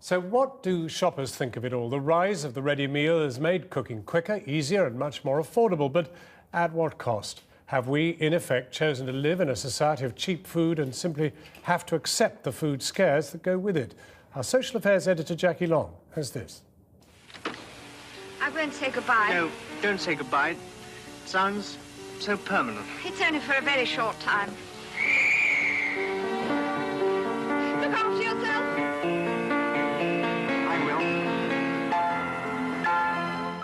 So what do shoppers think of it all? The rise of the ready meal has made cooking quicker, easier and much more affordable. But at what cost? Have we, in effect, chosen to live in a society of cheap food and simply have to accept the food scares that go with it? Our social affairs editor, Jackie Long, has this. I'm going to say goodbye. No, don't say goodbye. It sounds so permanent. It's only for a very short time. Look after yourself. I will.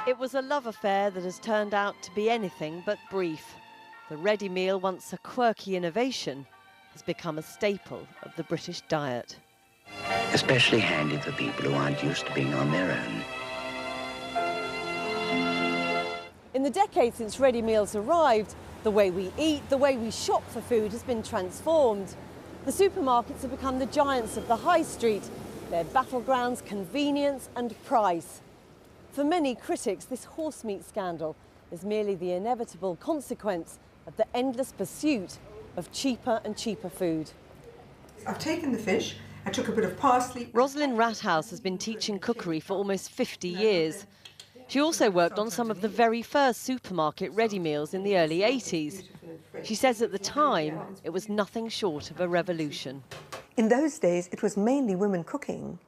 It was a love affair that has turned out to be anything but brief. The ready meal, once a quirky innovation, has become a staple of the British diet. Especially handy for people who aren't used to being on their own. In the decades since ready meals arrived, the way we eat, the way we shop for food has been transformed. The supermarkets have become the giants of the high street, their battlegrounds, convenience and price. For many critics, this horsemeat scandal is merely the inevitable consequence of the endless pursuit of cheaper and cheaper food. I've taken the fish, I took a bit of parsley. Rosalind Rathouse has been teaching cookery for almost 50 years. She also worked on some of the very first supermarket ready meals in the early 80s. She says at the time, it was nothing short of a revolution. In those days, it was mainly women cooking.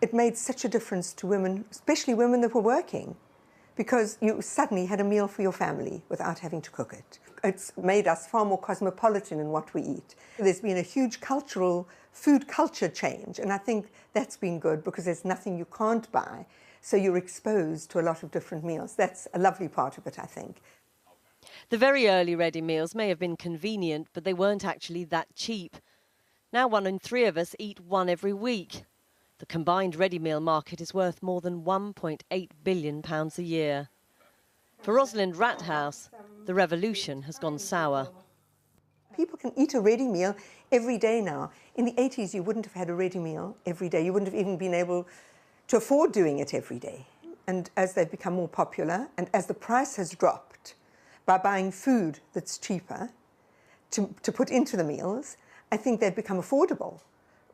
It made such a difference to women, especially women that were working, because you suddenly had a meal for your family without having to cook it. It's made us far more cosmopolitan in what we eat. There's been a huge food culture change, and I think that's been good because there's nothing you can't buy. So you're exposed to a lot of different meals. That's a lovely part of it, I think. The very early ready meals may have been convenient, but they weren't actually that cheap. Now 1 in 3 of us eat one every week. The combined ready meal market is worth more than £1.8 billion a year. For Rosalind Rathouse, the revolution has gone sour. People can eat a ready meal every day now. In the 80s, you wouldn't have had a ready meal every day. You wouldn't have even been able to afford doing it every day. And as they've become more popular and as the price has dropped by buying food that's cheaper to put into the meals, I think they've become affordable.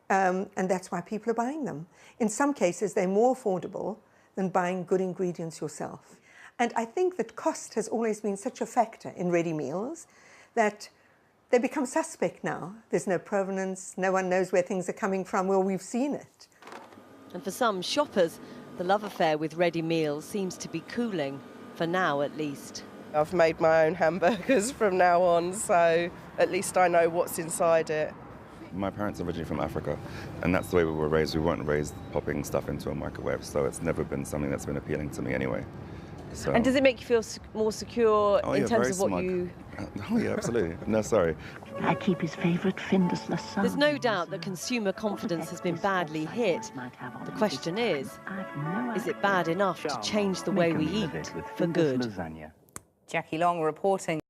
And that's why people are buying them. In some cases, they're more affordable than buying good ingredients yourself. And I think that cost has always been such a factor in ready meals that they become suspect now. There's no provenance, no one knows where things are coming from. Well, we've seen it. And for some shoppers, the love affair with ready meals seems to be cooling, for now at least. I've made my own hamburgers from now on, so at least I know what's inside it. My parents are originally from Africa, and that's the way we were raised. We weren't raised popping stuff into a microwave, so it's never been something that's been appealing to me anyway. So, and does it make you feel more secure in terms of what smug. you... Oh yeah, absolutely. No, sorry. I keep his favourite Findus lasagna. There's no doubt that consumer confidence has been badly hit. The question is it bad enough to change the way we eat for good? Jackie Long reporting.